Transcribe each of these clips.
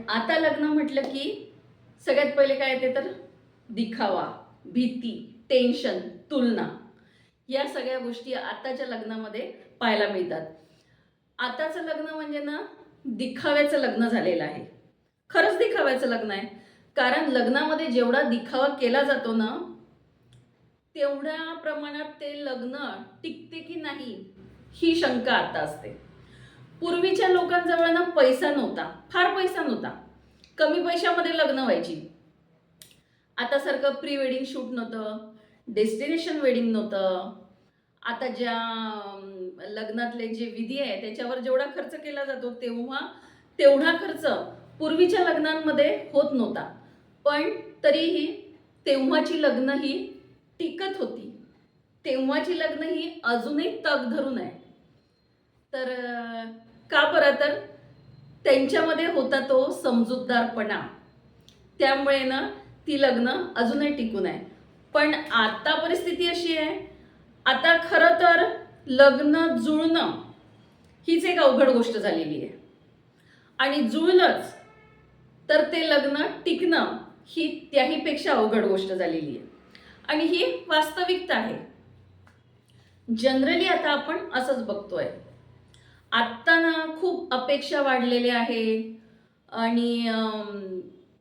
आता लग्न म्हटलं की सगळ्यात पहिले काय येते तर दिखावा, भीती, टेन्शन, तुलना या सगळ्या गोष्टी आताच्या लग्नामध्ये पाहायला मिळतात. आताचं लग्न म्हणजे ना दिखाव्याचं लग्न झालेलं आहे. खरंच दिखाव्याचं लग्न आहे. कारण लग्नामध्ये जेवढा दिखावा केला जातो ना तेवढ्या प्रमाणात ते लग्न टिकते की नाही ही शंका आता असते. पूर्वीच्या लोकांजवळ ना पैसा नव्हता, फार पैसा नव्हता, कमी पैशामध्ये लग्न व्हायची. आता सारखं प्री वेडिंग शूट नव्हतं, डेस्टिनेशन वेडिंग नव्हतं. आता ज्या लग्नातले जे विधी आहे त्याच्यावर जेवढा खर्च केला जातो तेवढा खर्च पूर्वीच्या लग्नांमध्ये होत नव्हता. पण तरीही तेव्हाची लग्न ही टिकत होती. तेव्हाची लग्न ही अजूनही तग धरून आहे. तर का बरं तर त्यांच्यामध्ये होता तो समजूतदारपणा. त्यामुळे ना ती लग्न अजूनही टिकून आहे. पण आता परिस्थिती अशी आहे, आता खरं तर लग्न जुळणं हीच एक अवघड गोष्ट झालेली आहे. आणि जुळलंच तर ते लग्न टिकणं ही त्याहीपेक्षा अवघड गोष्ट झालेली आहे. आणि ही वास्तविकता आहे. जनरली आता आपण असंच बघतोय. आत्ता ना खूप अपेक्षा वाढलेल्या आहे आणि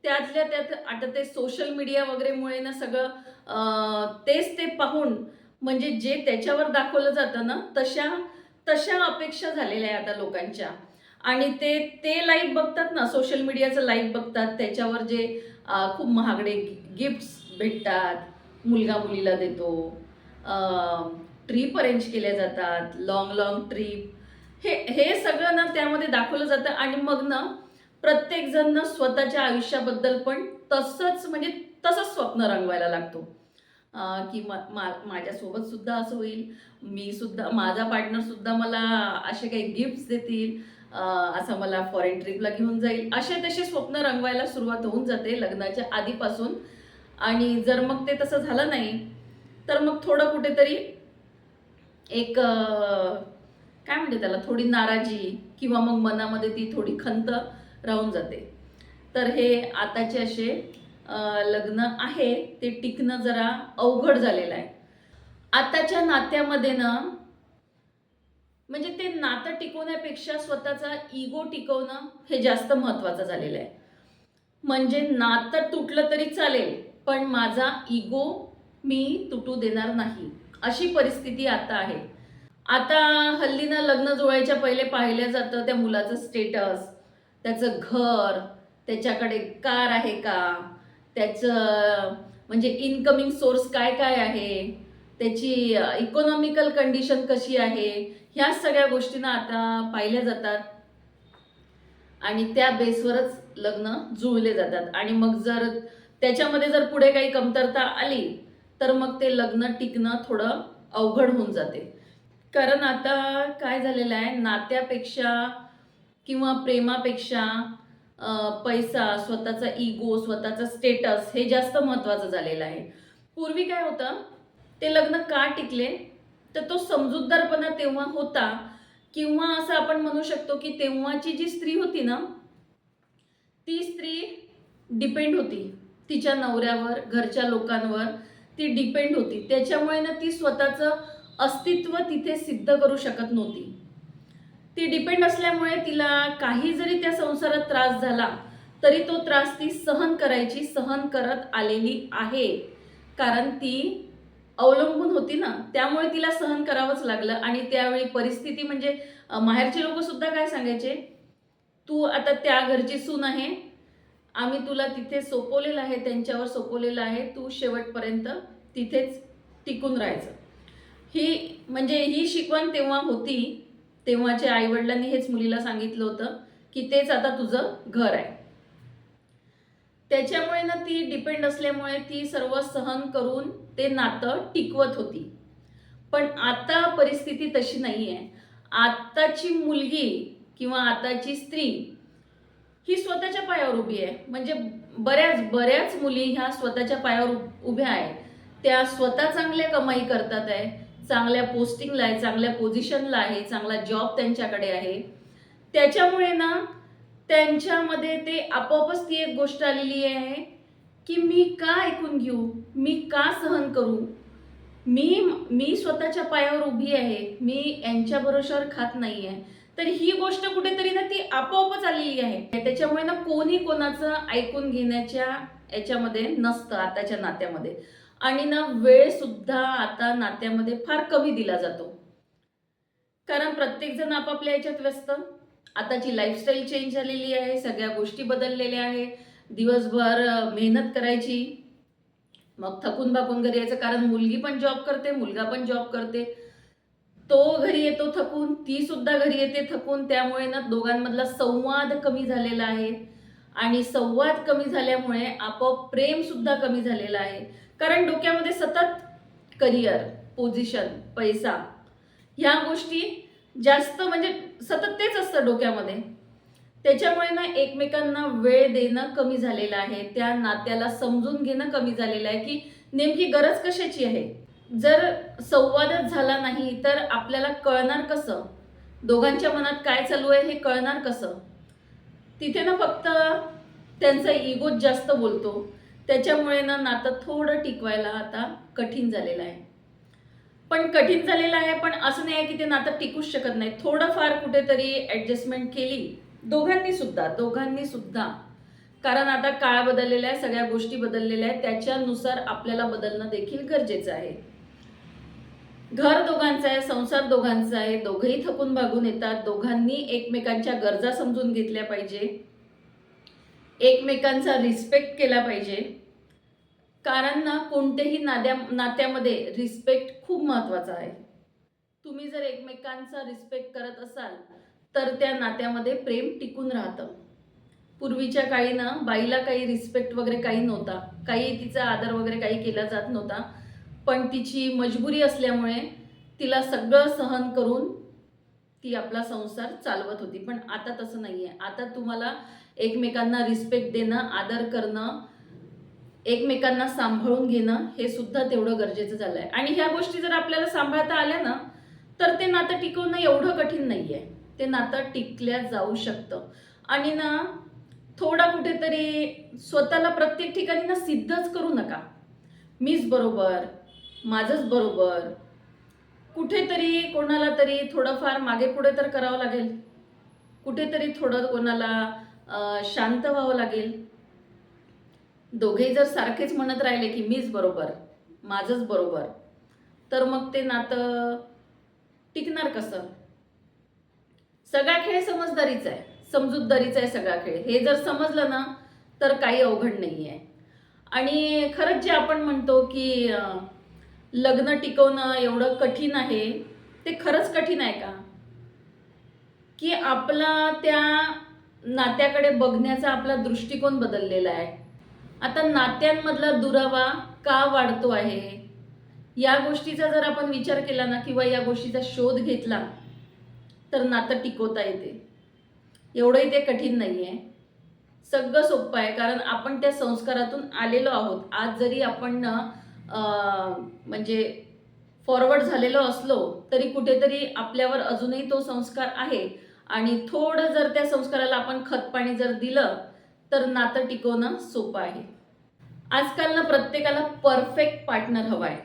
त्यातल्या त्यात आता ते सोशल मीडिया वगैरेमुळे ना सगळं तेच ते पाहून म्हणजे जे त्याच्यावर दाखवलं जातं ना तशा तशा अपेक्षा झालेल्या आहे आता लोकांच्या. आणि ते ते लाईव्ह बघतात ना, सोशल मीडियाचं लाईव्ह बघतात, त्याच्यावर जे खूप महागडे गिफ्ट्स भेटतात, मुलगा मुलीला देतो, ट्रिप अरेंज केल्या जातात, लाँग लाँग ट्रिप, हे हे सगळं ना त्यामध्ये दाखवलं जातं. आणि मग ना प्रत्येकजण ना स्वतःच्या आयुष्याबद्दल पण तसंच म्हणजे तसंच स्वप्न रंगवायला लागतो. की माझ्यासोबत सुद्धा असं होईल, मी सुद्धा, माझा पार्टनर सुद्धा मला असे काही गिफ्ट्स देतील, असं मला फॉरेन ट्रिपला घेऊन जाईल, असे तसे स्वप्न रंगवायला सुरुवात होऊन जाते लग्नाच्या आधीपासून. आणि जर मग ते तसं झालं नाही तर मग थोडं कुठेतरी एक काय म्हणते त्याला, थोडी नाराजी किंवा मग मनामध्ये ती थोडी खंत राहून जाते. तर हे आताचे असे लग्न आहे ते टिकणं जरा अवघड झालेलं आहे. आताच्या नात्यामध्ये ना म्हणजे ते नातं टिकवण्यापेक्षा स्वतःचा इगो टिकवणं हे जास्त महत्त्वाचं झालेलं आहे. म्हणजे नातं तुटलं तरी चालेल पण माझा इगो मी तुटू देणार नाही, अशी परिस्थिती आता आहे. आता हल्लीनं लग्न जुळायच्या पहिले पाहिलं जातं त्या मुलाचं स्टेटस, त्याचं घर, त्याच्याकडे कार आहे का, त्याचं म्हणजे इन्कमिंग सोर्स काय काय आहे, त्याची इकॉनॉमिकल कंडिशन कशी आहे, ह्या सगळ्या गोष्टींना आता पाहिल्या जातात. आणि त्या बेसवरच लग्न जुळले जातात. आणि मग जर त्याच्यामध्ये जर पुढे काही कमतरता आली तर मग ते लग्न टिकणं थोडं अवघड होऊन जाते. कारण आता काय झालेलं आहे, नात्यापेक्षा किंवा प्रेमापेक्षा पैसा, स्वतःचा इगो, स्वतःचा स्टेटस हे जास्त महत्त्वाचं झालेलं आहे. पूर्वी काय होतं, ते लग्न का टिकले तर तो समजूतदारपणा तेव्हा होता. किंवा असं आपण म्हणू शकतो की तेव्हाची जी स्त्री होती ना ती स्त्री डिपेंड होती तिच्या नवऱ्यावर, घरच्या लोकांवर ती डिपेंड होती. त्याच्यामुळे ना ती स्वतःचं अस्तित्व तिथे सिद्ध करू शकत नव्हती. ती डिपेंड असल्यामुळे तिला काही जरी त्या संसारात त्रास झाला तरी तो त्रास ती सहन करायची, सहन करत आलेली आहे. कारण ती अवलंबून होती ना, त्यामुळे तिला सहन करावंच लागलं. आणि त्यावेळी परिस्थिती म्हणजे माहेरचे लोक सुद्धा काय सांगायचे, तू आता त्या घरची सून आहे, आम्ही तुला तिथे सोपवलेलं आहे, त्यांच्यावर सोपवलेलं आहे, तू शेवटपर्यंत तिथेच टिकून राहायचं. ही म्हणजे ही शिकवण तेव्हा होती. तेव्हाच्या आईवडिलांनी हेच मुलीला सांगितलं होतं की तेच आता तुझं घर आहे. त्याच्यामुळे ना ती डिपेंड असल्यामुळे ती सर्व सहन करून ते नातं टिकवत होती. पण आता परिस्थिती तशी नाही आहे. आताची मुलगी किंवा आताची स्त्री ही स्वतःच्या पायावर उभी आहे. म्हणजे बऱ्याच मुली ह्या स्वतःच्या पायावर उभ्या आहेत. त्या स्वतः चांगल्या कमाई करतात आहे, चांगल्या पोस्टिंगला आहे, चांगल्या पोझिशनला आहे, चांगला जॉब त्यांच्याकडे आहे. त्याच्यामुळे ना त्यांच्यामध्ये ते आपोआपच ती एक गोष्ट आलेली आहे की मी का ऐकून घेऊ, मी का सहन करू, मी मी स्वतःच्या पायावर उभी आहे, मी यांच्या भरोशावर खात नाही आहे. तर ही गोष्ट कुठेतरी ना ती आपोआपच आलेली आहे. त्याच्यामुळे ना कोणी कोणाचं ऐकून घेण्याच्या याच्यामध्ये नसतं आताच्या नात्यामध्ये. आणि ना वेळ सुद्धा आता नात्यामध्ये फार कमी दिला जातो, कारण प्रत्येकजण आपापल्या याच्यात व्यस्त. आताची लाईफस्टाईल चेंज झालेली आहे, सगळ्या गोष्टी बदललेल्या आहे. दिवसभर मेहनत करायची, मग थकून बाकून घरी यायचं, कारण मुलगी पण जॉब करते, मुलगा पण जॉब करते. तो घरी येतो थकून, ती सुद्धा घरी येते थकून. त्यामुळे ना दोघांमधला संवाद कमी झालेला आहे. आणि संवाद कमी झाल्यामुळे आपोआप प्रेम सुद्धा कमी झालेलं आहे. कारण डोक्यामध्ये सतत करिअर, पोझिशन, पैसा ह्या गोष्टी जास्त, म्हणजे सतत तेच असतं डोक्यामध्ये. त्याच्यामुळे ना एकमेकांना वेळ देणं कमी झालेलं आहे. त्या नात्याला समजून घेणं कमी झालेलं आहे की नेमकी गरज कशाची आहे. जर संवादच झाला नाही तर आपल्याला कळणार कसं, दोघांच्या मनात काय चालू आहे हे कळणार कसं. तिथे ना फक्त त्यांचा इगोच जास्त बोलतो. त्याच्यामुळे ना नातं थोडं टिकवायला आता कठीण झालेलं आहे. पण कठीण झालेलं आहे, पण असं नाही आहे की ते नातं टिकूच शकत नाही. थोडंफार कुठेतरी ॲडजस्टमेंट केली दोघांनी सुद्धा, कारण आता काळ बदललेला आहे, सगळ्या गोष्टी बदललेल्या आहेत. त्याच्यानुसार आपल्याला बदलणं देखील गरजेचं आहे. घर दोघांचं आहे, संसार दोघांचा आहे, दोघंही थकून भागून येतात. दोघांनी एकमेकांच्या गरजा समजून घेतल्या पाहिजे, एकमेकांचा रिस्पेक्ट केला पाहिजे. कारण ना कोणत्याही नात्यामध्ये रिस्पेक्ट खूप महत्त्वाचा आहे. तुम्ही जर एकमेकांचा रिस्पेक्ट करत असाल तर त्या नात्यामध्ये प्रेम टिकून राहतं. पूर्वीच्या काळी ना बाईला काही रिस्पेक्ट वगैरे काही नव्हता, काही तिचा आदर वगैरे काही केला जात नव्हता. पण तिची मजबुरी असल्यामुळे तिला सगळं सहन करून ती आपला संसार चालवत होती. पण आता तसं नाही आहे. आता तुम्हाला एकमेकांना रिस्पेक्ट देणं, आदर करणं, एकमेकांना सांभाळून घेणं हे सुद्धा तेवढं गरजेचं झालं आहे. आणि ह्या गोष्टी जर आपल्याला सांभाळता आल्या ना तर ते नातं टिकवणं एवढं कठीण नाही आहे. ते नातं टिकल्या जाऊ शकतं. आणि ना थोडा कुठेतरी स्वतःला प्रत्येक ठिकाणी ना सिद्धच करू नका, मीच बरोबर, माझंच बरोबर. कुठेतरी कोणाला तरी थोडंफार मागे पुढे तर करावं लागेल, कुठेतरी थोडं कोणाला शांत व्हावं लागेल. दोघेही जर सारखेच म्हणत राहिले की मीच बरोबर, माझंच बरोबर, तर मग ते नातं टिकणार कसं. सगळा खेळ समजदारीचा आहे, समजूतदारीचा आहे सगळा खेळ. हे जर समजलं ना तर काही अवघड नाही आहे. आणि खरंच जे आपण म्हणतो की लग्न टिकवणं एवढं कठीण आहे, ते खरंच कठीण आहे का? की आपला त्या नात्याकडे बघण्याचा आपला दृष्टिकोन बदललेला आहे. आता नात्यांमधला दुरावा का वाढतो आहे, या गोष्टीचा जर आपण विचार केला ना किंवा या गोष्टीचा शोध घेतला तर नातं टिकवता येते. एवढंही ते कठीण नाही आहे, सगळं सोपं आहे. कारण आपण त्या संस्कारातून आलेलो आहोत. आज जरी आपण म्हणजे फॉरवर्ड झालेलो असलो तरी कुठेतरी आपल्यावर अजूनही तो संस्कार आहे. आणि थोडं जर त्या संस्काराला आपण खतपाणी जर दिलं तर नातं टिकवणं सोपं आहे. आजकाल ना प्रत्येकाला परफेक्ट पार्टनर हवा आहे,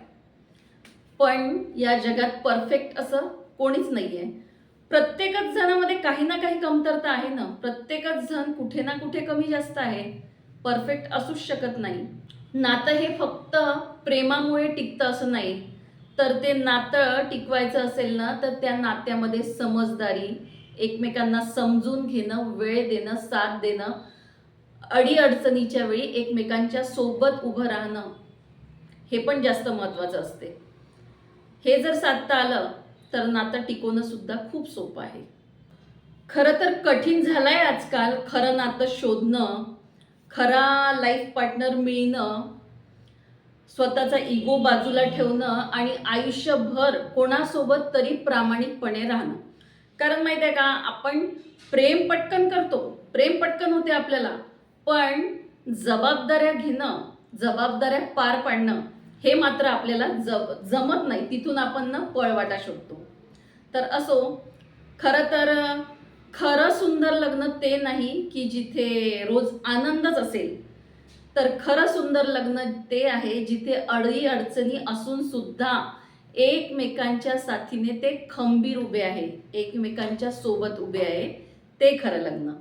पण या जगात परफेक्ट असं कोणीच नाही आहे. प्रत्येकच जणामध्ये काही ना काही कमतरता आहे ना. प्रत्येकच जण कुठे ना कुठे कमी जास्त आहे, परफेक्ट असूच शकत नाही. नातं हे फक्त प्रेमामुळे टिकतं असं नाही. तर ते नातं टिकवायचं असेल ना तर त्या नात्यामध्ये समजदारी, एकमेकांना समजून घेणं, वेळ देणं, साथ देणं, अडीअडचणीच्या वेळी एकमेकांच्या सोबत उभं राहणं हे पण जास्त महत्त्वाचं असते. हे जर साधता आलं तर नातं टिकवणं सुद्धा खूप सोपं आहे. खरं तर कठीण झालंय आजकाल खरं नातं शोधणं, खरा लाईफ पार्टनर मिळणं, स्वतःचा इगो बाजूला ठेवणं आणि आयुष्यभर कोणासोबत तरी प्रामाणिकपणे राहणं. कारण माहिती आहे का, आपण प्रेम पटकन करतो, प्रेम पटकन होते आपल्याला, पण जबाबदाऱ्या घेणं, जबाबदाऱ्या पार पाडणं हे मात्र आपल्याला जमत नाही. तिथून आपण ना पळवाटा शोधतो. तर असो, खरं तर खरं सुंदर लग्न ते नाही की जिथे रोज आनंदच असेल, तर खरं सुंदर लग्न ते आहे जिथे अडी अडचणी असून सुद्धा एकमेकांच्या साथीने ते खंबीर उभे आहे, एकमेकांच्या सोबत उभे आहे, ते खरं लग्न.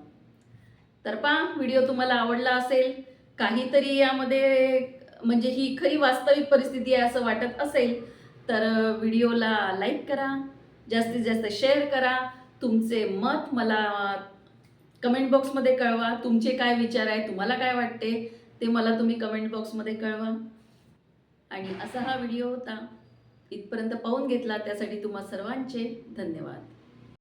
तर पहा, व्हिडिओ तुम्हाला आवडला असेल, काहीतरी यामध्ये म्हणजे ही खरी वास्तविक परिस्थिती आहे असं वाटत असेल, तर व्हिडिओला लाईक करा, जास्तीत जास्त शेअर करा, तुमचे मत मला कमेंट बॉक्समध्ये कळवा. तुमचे काय विचार आहे, तुम्हाला काय वाटते ते मला तुम्ही कमेंट बॉक्समध्ये कळवा. आणि असा हा व्हिडिओ होता. इथपर्यंत पाहून घेतला त्यासाठी तुम्हा सर्वांचे धन्यवाद.